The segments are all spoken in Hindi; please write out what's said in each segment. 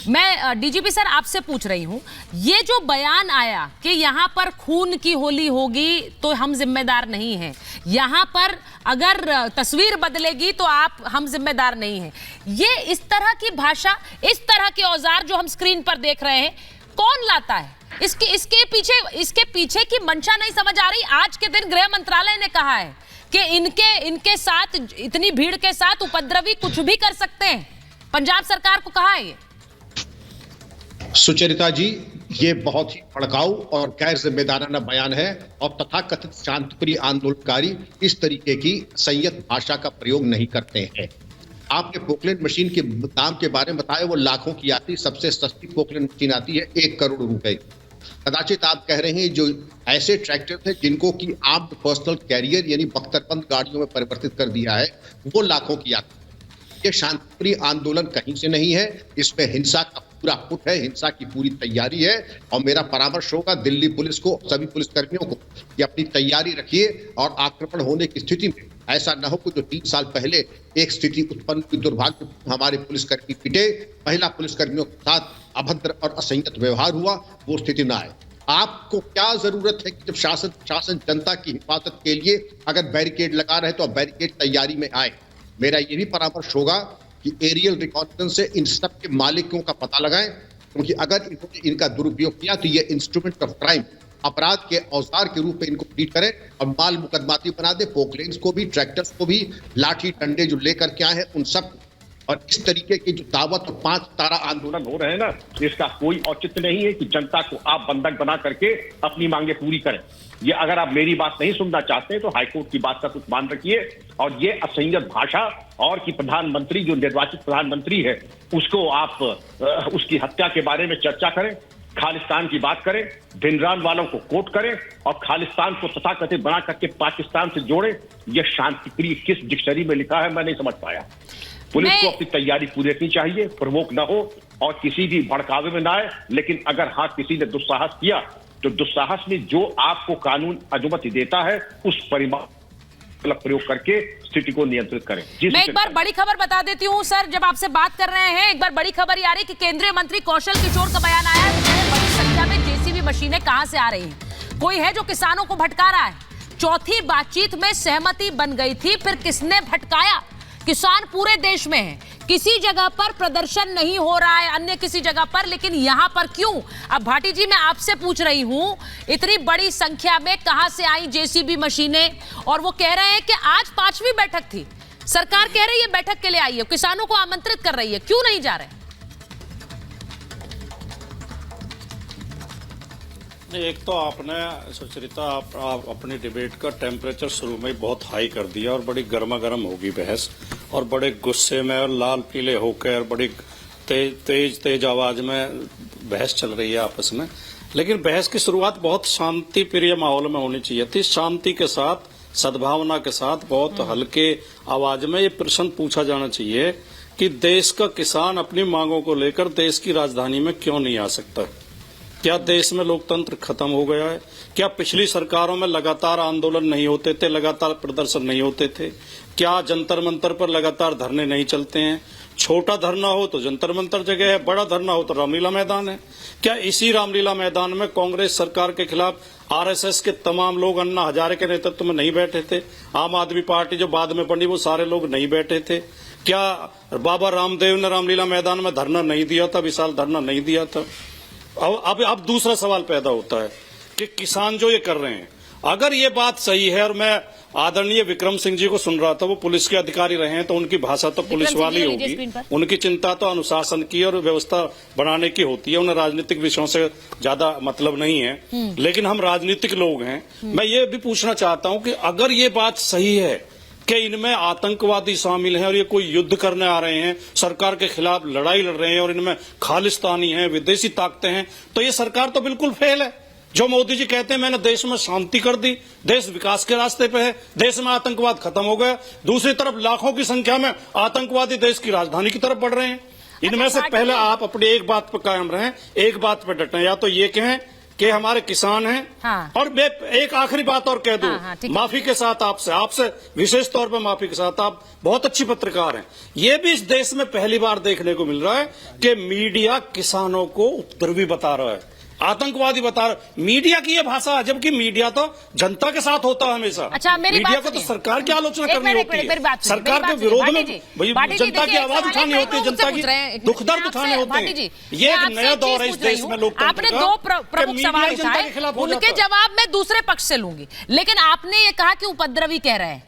मैं डीजीपी सर आपसे पूछ रही हूं, ये जो बयान आया कि यहां पर खून की होली होगी तो हम जिम्मेदार नहीं हैं, यहां पर अगर तस्वीर बदलेगी तो आप हम जिम्मेदार नहीं हैं, ये इस तरह की भाषा, इस तरह के औजार जो हम स्क्रीन पर देख रहे हैं, कौन लाता है? इसके पीछे की मंशा नहीं समझ आ रही। आज के दिन गृह मंत्रालय ने कहा है कि इनके साथ, इतनी भीड़ के साथ उपद्रवी कुछ भी कर सकते हैं। पंजाब सरकार को कहा है ये। सुचरिता जी, ये बहुत ही भड़काऊ और गैर जिम्मेदाराना बयान है और तथाकथित शांतिप्रिय आंदोलनकारी इस तरीके की संयत भाषा का प्रयोग नहीं करते हैं। आपने पोकलैंड मशीन के दाम के बारे में बताया, वो लाखों की आती, सबसे सस्ती पोकलैंड मशीन आती है 1 करोड़ रुपए। कदाचित आप कह रहे हैं जो ऐसे ट्रैक्टर थे जिनको की आर्म्ड पर्सनल कैरियर यानी बख्तरबंद गाड़ियों में परिवर्तित कर दिया है, वो लाखों की आती। ये शांतिप्रिय आंदोलन कहीं से नहीं है, इसमें हिंसा का पूरा पुट है, हिंसा की पूरी तैयारी है। और मेरा परामर्श होगा दिल्ली पुलिस को, सभी पुलिसकर्मियों को कि अपनी तैयारी रखिए और आक्रमण होने की स्थिति में ऐसा न हो कि जो 3 साल पहले एक स्थिति उत्पन्न हुई, दुर्भाग्य हमारे पुलिसकर्मी पिटे, महिला पुलिसकर्मियों के साथ अभद्र और असंयत व्यवहार हुआ, वो स्थिति न आए। आपको क्या जरूरत है कि जब शासन जनता की हिफाजत के लिए अगर बैरिकेड लगा रहे तो बैरिकेड तैयारी में आए। मेरा ये भी परामर्श होगा कि एरियल रिकॉन्नेसेंस से इन सब के मालिकों का पता लगाएं, क्योंकि अगर इन्होंने इनका दुरुपयोग किया तो ये इंस्ट्रूमेंट ऑफ क्राइम, अपराध के औजार के रूप में इनको ट्रीट करें और माल मुकदमाती बना दे। पोकलेन्स को भी, ट्रैक्टर्स को भी, लाठी डंडे जो लेकर के आए हैं उन सब। और इस तरीके की जो दावत और 5 तारा आंदोलन हो रहे हैं ना, इसका कोई औचित्य नहीं है कि जनता को आप बंधक बना करके अपनी मांगे पूरी करें। ये अगर आप मेरी बात नहीं सुनना चाहते हैं तो हाईकोर्ट की बात का कुछ मान रखिए। और ये असंयत भाषा, और कि प्रधानमंत्री जो निर्वाचित प्रधानमंत्री है उसको आप उसकी हत्या के बारे में चर्चा करें, खालिस्तान की बात करें, भिंडरान वालों को कोट करें और खालिस्तान को तथाकथित बना करके पाकिस्तान से जोड़ें। यह शांतिप्रिय किस डिक्शनरी में लिखा है, मैं नहीं समझ पाया। पुलिस को अपनी तैयारी पूरी रखनी चाहिए, प्रवोक न हो और किसी भी भड़कावे में ना आए। लेकिन अगर हाँ किसी ने दुस्साहस किया तो दुस्साहस में जो आपको कानून अनुमति देता है उस परिमाण प्रयोग करके स्थिति को नियंत्रित करें। मैं एक बार बड़ी खबर बता देती हूँ सर, जब आपसे बात कर रहे हैं, एक बार बड़ी खबर ये आ रही है कि केंद्रीय मंत्री कौशल किशोर का बयान आया है। बड़ी संख्या में जेसीबी मशीनें कहां से आ रही हैं? कोई है जो किसानों को भटका रहा है। चौथी बातचीत में सहमति बन गई थी, फिर किसने भटकाया? किसान पूरे देश में है, किसी जगह पर प्रदर्शन नहीं हो रहा है, अन्य किसी जगह पर, लेकिन यहां पर क्यों? अब भाटी जी मैं आपसे पूछ रही हूं, इतनी बड़ी संख्या में कहां से आई जेसीबी मशीनें? और वो कह रहे हैं कि आज 5वीं बैठक थी, सरकार कह रही है बैठक के लिए आई है, किसानों को आमंत्रित कर रही है, क्यों नहीं जा रहे? एक तो आपने सुचरिता आप अपनी डिबेट का टेम्परेचर शुरू में ही बहुत हाई कर दिया और बड़ी गर्मा गर्म होगी बहस, और बड़े गुस्से में और लाल पीले होकर बड़ी तेज आवाज में बहस चल रही है आपस में। लेकिन बहस की शुरुआत बहुत शांति प्रिय माहौल में होनी चाहिए थी, शांति के साथ, सद्भावना के साथ, बहुत हल्के आवाज में ये प्रश्न पूछा जाना चाहिए कि देश का किसान अपनी मांगों को लेकर देश की राजधानी में क्यों नहीं आ सकता? क्या देश में लोकतंत्र खत्म हो गया है? क्या पिछली सरकारों में लगातार आंदोलन नहीं होते थे, लगातार प्रदर्शन नहीं होते थे? क्या जंतर मंतर पर लगातार धरने नहीं चलते हैं? छोटा धरना हो तो जंतर मंतर जगह है, बड़ा धरना हो तो रामलीला मैदान है। क्या इसी रामलीला मैदान में कांग्रेस सरकार के खिलाफ आरएसएस के तमाम लोग अन्ना हजारे के नेतृत्व में नहीं बैठे थे? आम आदमी पार्टी जो बाद में बनी वो सारे लोग नहीं बैठे थे? क्या बाबा रामदेव ने रामलीला मैदान में धरना नहीं दिया था, विशाल धरना नहीं दिया था? अब दूसरा सवाल पैदा होता है कि किसान जो ये कर रहे हैं, अगर ये बात सही है, और मैं आदरणीय विक्रम सिंह जी को सुन रहा था, वो पुलिस के अधिकारी रहे हैं तो उनकी भाषा तो पुलिस वाली होगी, उनकी चिंता तो अनुशासन की और व्यवस्था बनाने की होती है, उन्हें राजनीतिक विषयों से ज्यादा मतलब नहीं है। लेकिन हम राजनीतिक लोग हैं। मैं ये भी पूछना चाहता हूं कि अगर ये बात सही है कि इनमें आतंकवादी शामिल हैं और ये कोई युद्ध करने आ रहे हैं, सरकार के खिलाफ लड़ाई लड़ रहे हैं और इनमें खालिस्तानी हैं, विदेशी ताकतें हैं, तो ये सरकार तो बिल्कुल फेल है। जो मोदी जी कहते हैं मैंने देश में शांति कर दी, देश विकास के रास्ते पे है, देश में आतंकवाद खत्म हो गया, दूसरी तरफ लाखों की संख्या में आतंकवादी देश की राजधानी की तरफ बढ़ रहे हैं। इनमें से पहले आप अपनी एक बात पर कायम रहें, एक बात पर डटें, या तो ये कहें कि हमारे किसान हैं। हाँ। और मैं एक आखिरी बात और कह दूं, हाँ, ठीक है। माफी के साथ आपसे विशेष तौर पर माफी के साथ, आप बहुत अच्छी पत्रकार हैं। ये भी इस देश में पहली बार देखने को मिल रहा है कि मीडिया किसानों को उपद्रवी बता रहा है, आतंकवादी बता रहा। मीडिया की ये भाषा है, जबकि मीडिया तो जनता के साथ होता है हमेशा। अच्छा, मेरी मीडिया बात को तो सुनिए। सरकार की आलोचना करनी मेरी होती है, बात सुनिए, सरकार मेरी के बात विरोध सुनिए। में भाटी जी, जनता की देखिए, आवाज एक उठानी सवाल होती है, मैं जनता पूछ रहे हैं, की दुख दर्द मैं उठाने आपसे- होते भाटी जी, हैं। ये मैं एक आपसे नया एक दौर चीज है इस पूछ रही देश हूँ। में लोकतंत्र आपने का, दो कि प्रमुख मीडिया सवाल जनता उठाए, के खिलाफ हो उनके जाता है। जवाब मैं दूसरे पक्ष से लूंगी, लेकिन आपने ये कहा कि उपद्रवी कह रहे हैं।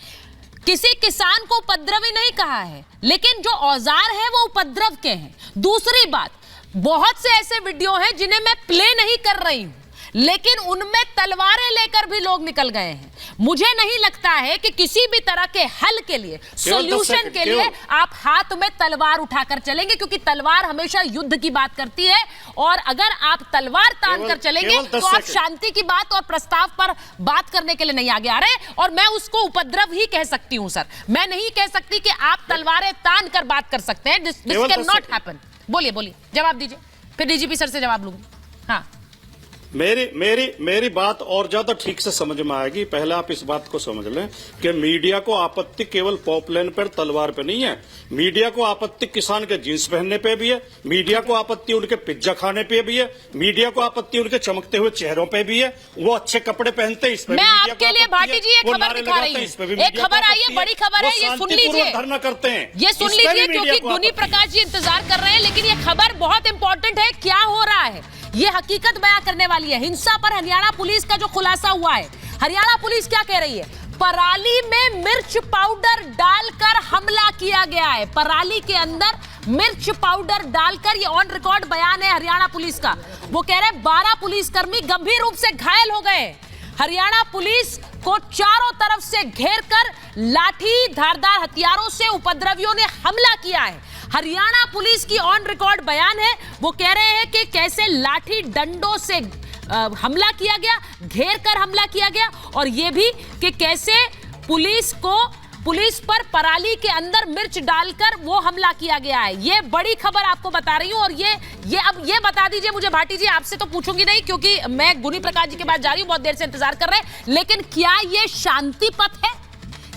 किसी किसान को उपद्रवी नहीं कहा है, लेकिन जो औजार है वो उपद्रव के हैं। दूसरी बात, बहुत से ऐसे वीडियो हैं जिन्हें मैं प्ले नहीं कर रही हूं, लेकिन उनमें तलवारें लेकर भी लोग निकल गए हैं। मुझे नहीं लगता है कि किसी भी तरह के हल के लिए, सॉल्यूशन के लिए आप हाथ में तलवार उठाकर चलेंगे, क्योंकि तलवार हमेशा युद्ध की बात करती है। और अगर आप तलवार तान कर चलेंगे तो आप शांति की बात और प्रस्ताव पर बात करने के लिए नहीं आगे आ रहे। और मैं उसको उपद्रव ही कह सकती हूं सर, मैं नहीं कह सकती कि आप तलवारें तान कर बात कर सकते हैं। This can not happen. बोलिए बोलिए, जवाब दीजिए, फिर डीजीपी सर से जवाब लूंगी। हाँ, मेरी बात और ज्यादा ठीक से समझ में आएगी। पहले आप इस बात को समझ लें कि मीडिया को आपत्ति केवल पॉपलाइन पर, तलवार पे नहीं है। मीडिया को आपत्ति किसान के जींस पहनने पे भी है, मीडिया को आपत्ति उनके पिज्जा खाने पे भी है, मीडिया को आपत्ति उनके चमकते हुए चेहरों पे भी है, वो अच्छे कपड़े पहनते हैं, इस पे मैं आपके लिए भाटी जी एक खबर दिखा रही हूँ। एक खबर आई है, बड़ी खबर है, ये सुन लीजिए। धरना करते हैं, ये सुन लीजिए, क्योंकि गुनी प्रकाश जी इंतजार कर रहे हैं। लेकिन ये खबर बहुत इंपॉर्टेंट है। क्या हो रहा है, ये हकीकत बयां करने वाली है। हिंसा पर हरियाणा पुलिस का जो खुलासा हुआ है, हरियाणा पुलिस क्या कह रही है? पराली में मिर्च पाउडर डालकर हमला किया गया है। पराली के अंदर मिर्च पाउडर डालकर, ये ऑन रिकॉर्ड बयान है हरियाणा पुलिस का। वो कह रहे हैं 12 पुलिसकर्मी गंभीर रूप से घायल हो गए। हरियाणा पुलिस को चारों तरफ से घेरकर लाठी, धारदार हथियारों से उपद्रवियों ने हमला किया है। हरियाणा पुलिस की ऑन रिकॉर्ड बयान है। वो कह रहे हैं कि कैसे लाठी डंडों से हमला किया गया, घेर कर हमला किया गया, और ये भी कि कैसे पुलिस पर पराली के अंदर मिर्च डालकर वो हमला किया गया है। ये बड़ी खबर आपको बता रही हूं। और अब ये बता दीजिए मुझे भाटी जी, आपसे तो पूछूंगी नहीं क्योंकि मैं गुनी प्रकाश जी के पास जा रही हूं, बहुत देर से इंतजार कर रहे हैं। लेकिन क्या ये शांति पथ है?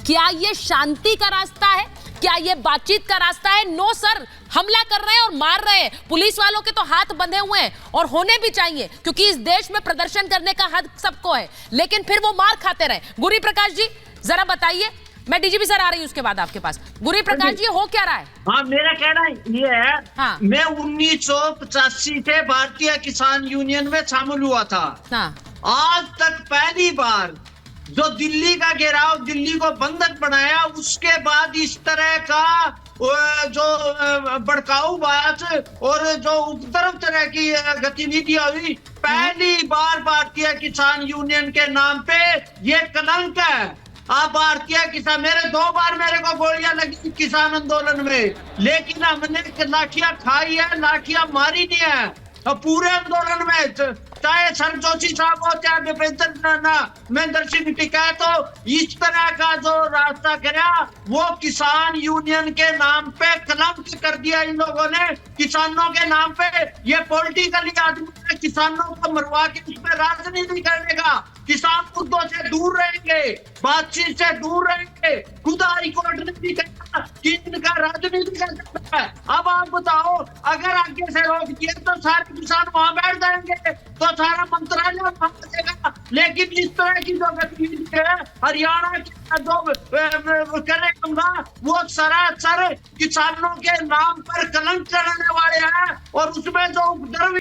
क्या ये शांति का रास्ता है? क्या ये बातचीत का रास्ता है? नो सर, हमला कर रहे हैं और मार रहे हैं। पुलिस वालों के तो हाथ बंधे हुए हैं, और होने भी चाहिए, क्योंकि इस देश में प्रदर्शन करने का हक सबको है। लेकिन फिर वो मार खाते रहे। गुरी प्रकाश जी जरा बताइए, मैं डीजीपी सर आ रही हूं उसके बाद आपके पास। गुरी प्रकाश जी, हो क्या रहा है? हाँ, मेरा कहना ये है। हाँ। मैं 1985 से भारतीय किसान यूनियन में शामिल हुआ था। हाँ। आज तक पहली बार जो दिल्ली का घेराव, दिल्ली को बंधक बनाया, उसके बाद इस तरह का जो भड़काऊ बात और जो उपद्रव तरह की गतिविधियां हुई, पहली बार भारतीय किसान यूनियन के नाम पे ये कलंक है। आप भारतीय किसान, मेरे को गोलियां लगी किसान आंदोलन में, लेकिन हमने लाठियां खाई है, लाठियां मारी नहीं है। पूरे आंदोलन में चाहे सर जोशी साहब हो, चाहे भूपेंद्र महेंद्र सिंह टिकैत तो इस तरह का जो रास्ता करा, वो किसान यूनियन के नाम पे कलंक कर दिया इन लोगों ने। किसानों के नाम पे ये पॉलिटिकली आदमी किसानों को मरवा के उस पर राजनीति करने का। किसान मुद्दों से दूर रहेंगे, बातचीत से दूर रहेंगे। खुद हाईकोर्ट ने भी कहा कि इनका राजनीति कर सकता है। अब आप बताओ, अगर आगे से रोक दिए तो सारे किसान वहां बैठ जाएंगे, तो सारा मंत्रालय वहां बचेगा। लेकिन इस तरह की जो गतिविधि है हरियाणा की जो करेगा, वो सरासर किसानों के नाम पर कलंक करने वाले हैं। और उसमें जो उपद्रव